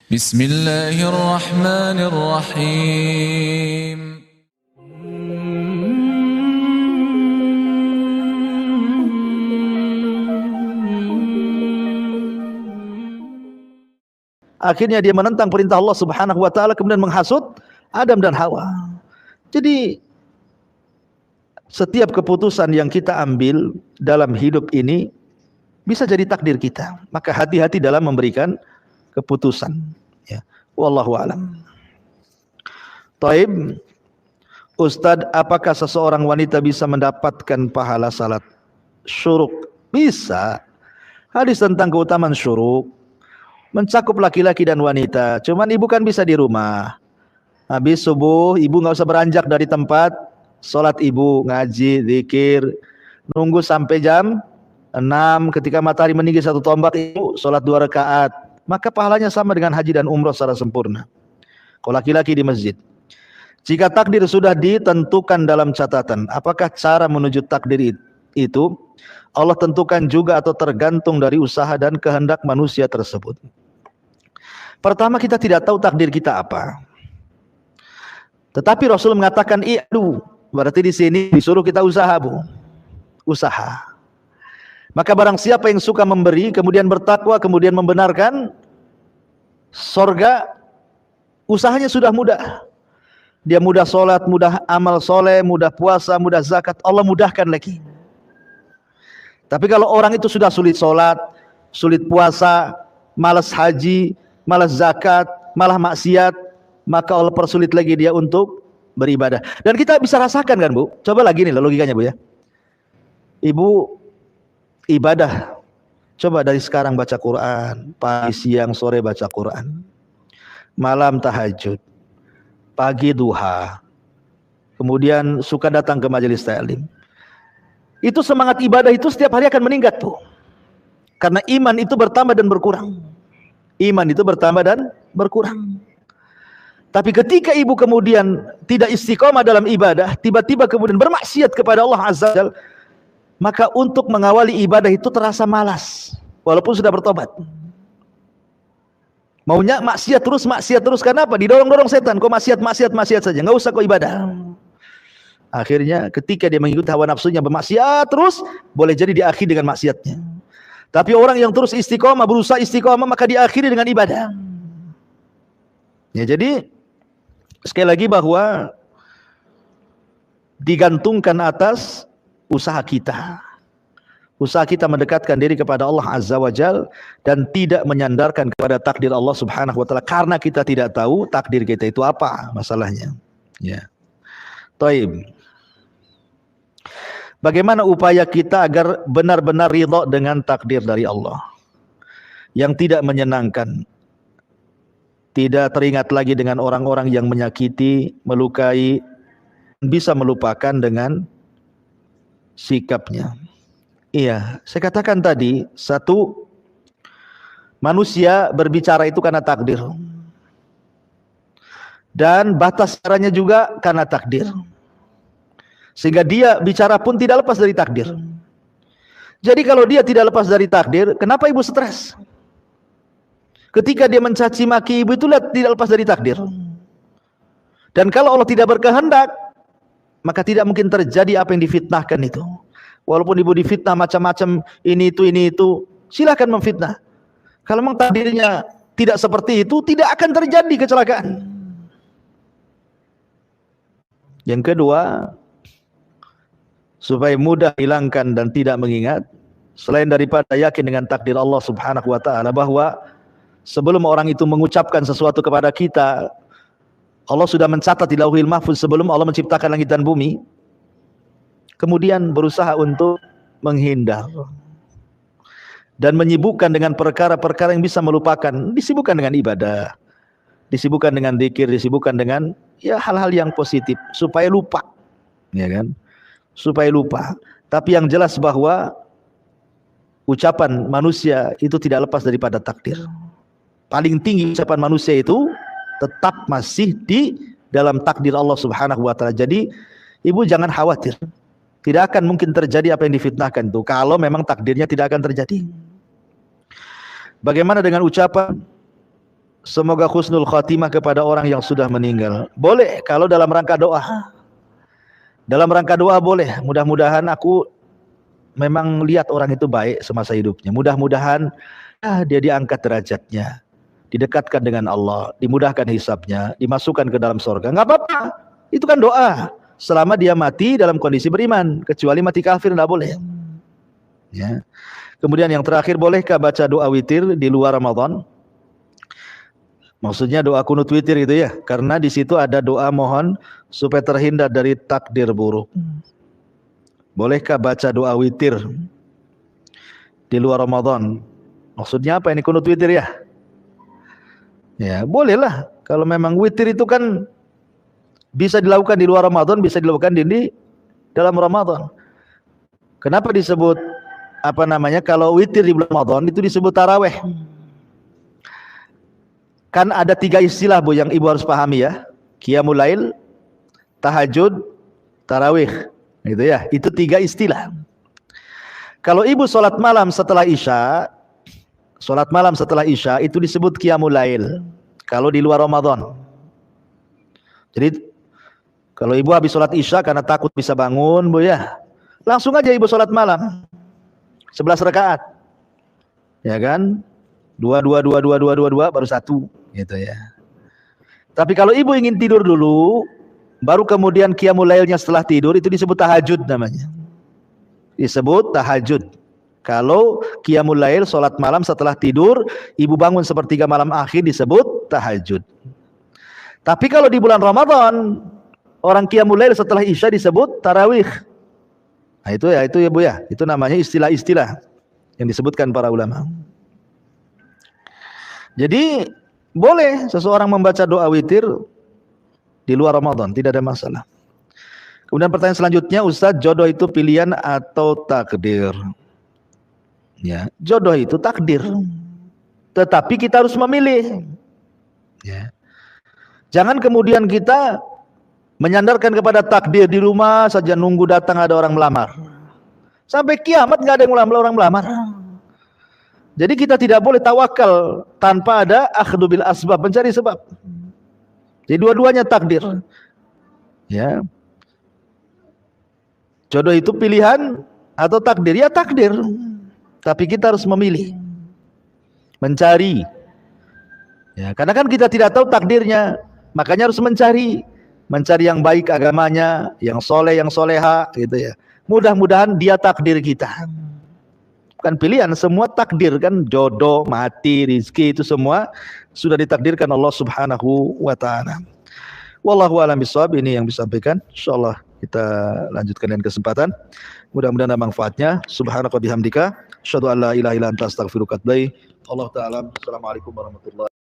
Bismillahirrahmanirrahim. Akhirnya dia menentang perintah Allah Subhanahu wa taala, kemudian menghasut Adam dan Hawa. Jadi setiap keputusan yang kita ambil dalam hidup ini bisa jadi takdir kita. Maka hati-hati dalam memberikan keputusan. Ya. Wallahu a'lam. Taib, Ustadz, apakah seseorang wanita bisa mendapatkan pahala salat syuruk? Bisa. Hadis tentang keutamaan syuruk mencakup laki-laki dan wanita. Cuman ibu kan bisa di rumah. Habis subuh, ibu nggak usah beranjak dari tempat. Salat ibu, ngaji, zikir, nunggu sampai jam 6. Ketika matahari meninggi 1 tombak, ibu salat 2 rakaat. Maka pahalanya sama dengan haji dan umrah secara sempurna. Kalau laki-laki di masjid. Jika takdir sudah ditentukan dalam catatan, apakah cara menuju takdir itu Allah tentukan juga atau tergantung dari usaha dan kehendak manusia tersebut? Pertama, kita tidak tahu takdir kita apa. Tetapi Rasul mengatakan i'du, berarti di sini disuruh kita usaha, Bu. Usaha. Maka barang siapa yang suka memberi, kemudian bertakwa, kemudian membenarkan, sorga usahanya sudah mudah. Dia mudah sholat, mudah amal soleh, mudah puasa, mudah zakat, Allah mudahkan lagi. Tapi kalau orang itu sudah sulit sholat, sulit puasa, malas haji, malas zakat, malah maksiat, maka Allah persulit lagi dia untuk beribadah. Dan kita bisa rasakan kan, Bu? Coba lagi nih logikanya, Bu, ya. Ibu ibadah, coba dari sekarang baca Quran, pagi, siang, sore baca Quran, malam tahajud, pagi duha, kemudian suka datang ke majelis ta'lim. Itu semangat ibadah itu setiap hari akan meningkat, Bu. Karena iman itu bertambah dan berkurang. Iman itu bertambah dan berkurang. Tapi ketika ibu kemudian tidak istiqomah dalam ibadah, tiba-tiba kemudian bermaksiat kepada Allah Azza wa Jalla, maka untuk mengawali ibadah itu terasa malas, walaupun sudah bertobat. Maunya maksiat terus, kenapa? Didorong-dorong setan, kok maksiat saja, nggak usah kok ibadah. Akhirnya ketika dia mengikuti hawa nafsunya bermaksiat terus, boleh jadi diakhiri dengan maksiatnya. Tapi orang yang terus istiqomah, berusaha istiqomah, maka diakhiri dengan ibadah. Ya, jadi sekali lagi bahwa digantungkan atas usaha kita. Usaha kita mendekatkan diri kepada Allah Azza wa Jal dan tidak menyandarkan kepada takdir Allah Subhanahu wa taala, karena kita tidak tahu takdir kita itu apa masalahnya. Ya. Taib. Bagaimana upaya kita agar benar-benar ridha dengan takdir dari Allah yang tidak menyenangkan, tidak teringat lagi dengan orang-orang yang menyakiti, melukai, bisa melupakan dengan sikapnya. Iya, saya katakan tadi, satu, manusia berbicara itu karena takdir, dan batas caranya juga karena takdir, sehingga dia bicara pun tidak lepas dari takdir. Jadi kalau dia tidak lepas dari takdir, kenapa ibu stres? Ketika dia mencaci maki ibu itu tidak lepas dari takdir. Dan kalau Allah tidak berkehendak, maka tidak mungkin terjadi apa yang difitnahkan itu. Walaupun ibu difitnah macam-macam, ini itu, silakan memfitnah. Kalau memang takdirnya tidak seperti itu, tidak akan terjadi kecelakaan. Yang kedua, supaya mudah hilangkan dan tidak mengingat, selain daripada yakin dengan takdir Allah Subhanahu wa taala, bahwa sebelum orang itu mengucapkan sesuatu kepada kita, Allah sudah mencatat di Lauhil Mahfuz sebelum Allah menciptakan langit dan bumi. Kemudian berusaha untuk menghindar dan menyibukkan dengan perkara-perkara yang bisa melupakan. Disibukkan dengan ibadah, disibukkan dengan zikir, disibukkan dengan ya hal-hal yang positif supaya lupa, ya kan? Supaya lupa. Tapi yang jelas bahwa ucapan manusia itu tidak lepas daripada takdir. Paling tinggi ucapan manusia itu tetap masih di dalam takdir Allah Subhanahu wa taala. Jadi ibu jangan khawatir. Tidak akan mungkin terjadi apa yang difitnahkan itu kalau memang takdirnya tidak akan terjadi. Bagaimana dengan ucapan semoga husnul khatimah kepada orang yang sudah meninggal. Boleh kalau dalam rangka doa. Dalam rangka doa boleh. Mudah-mudahan aku memang lihat orang itu baik semasa hidupnya. Mudah-mudahan dia diangkat derajatnya, didekatkan dengan Allah, dimudahkan hisabnya, dimasukkan ke dalam surga. Enggak apa-apa. Itu kan doa. Selama dia mati dalam kondisi beriman, kecuali mati kafir enggak boleh. Ya. Kemudian yang terakhir, bolehkah baca doa witir di luar Ramadan? Maksudnya doa kunut witir itu ya, karena di situ ada doa mohon supaya terhindar dari takdir buruk. Bolehkah baca doa witir di luar Ramadan? Maksudnya apa ini kunut witir ya? Ya, bolehlah. Kalau memang witir itu kan bisa dilakukan di luar Ramadan, bisa dilakukan di dalam Ramadan. Kenapa disebut kalau witir di bulan Ramadan itu disebut tarawih? Kan ada 3 istilah Bu yang Ibu harus pahami ya. Qiyamul lail, tahajud, tarawih. Gitu ya. Itu 3 istilah. Kalau Ibu sholat malam setelah Isya itu disebut qiyamul lail. Kalau di luar Ramadan. Jadi kalau Ibu habis sholat Isya karena takut bisa bangun Bu ya, langsung aja Ibu sholat malam 11 rakaat. Ya kan? 2 baru 1 gitu ya. Tapi kalau Ibu ingin tidur dulu, baru kemudian qiyamul lailnya setelah tidur, itu disebut tahajud namanya. Disebut tahajud. Kalau qiyamul lail salat malam setelah tidur, Ibu bangun sepertiga malam akhir, disebut tahajud. Tapi kalau di bulan Ramadan, orang qiyamul lail setelah Isya disebut tarawih. Nah itu ya Bu ya. Itu namanya istilah-istilah yang disebutkan para ulama. Jadi boleh seseorang membaca doa witir di luar Ramadan, tidak ada masalah. Kemudian pertanyaan selanjutnya, Ustaz, jodoh itu pilihan atau takdir? Ya, jodoh itu takdir. Tetapi kita harus memilih. Ya. Jangan kemudian kita menyandarkan kepada takdir, di rumah saja nunggu datang ada orang melamar. Sampai kiamat nggak ada yang orang melamar. Jadi kita tidak boleh tawakal tanpa ada akhdhu bil asbab, mencari sebab. Jadi dua-duanya takdir. Ya. Jodoh itu pilihan atau takdir? Ya takdir. Tapi kita harus memilih. Mencari. Ya, karena kan kita tidak tahu takdirnya, makanya harus mencari. Mencari yang baik agamanya, yang soleh, yang soleha gitu ya. Mudah-mudahan dia takdir kita. Bukan pilihan, semua takdir kan, jodoh, mati, rizki itu semua sudah ditakdirkan Allah Subhanahu wa taala. Wallahu a'lam bishawab, ini yang disampaikan. Insyaallah kita lanjutkan dengan kesempatan. Mudah-mudahan ada manfaatnya. Subhanaka bihamdika, asyhadu an la ilaha illa anta astaghfiruka wa atubu ilaik. Allah taala. Assalamualaikum warahmatullahi wabarakatuh.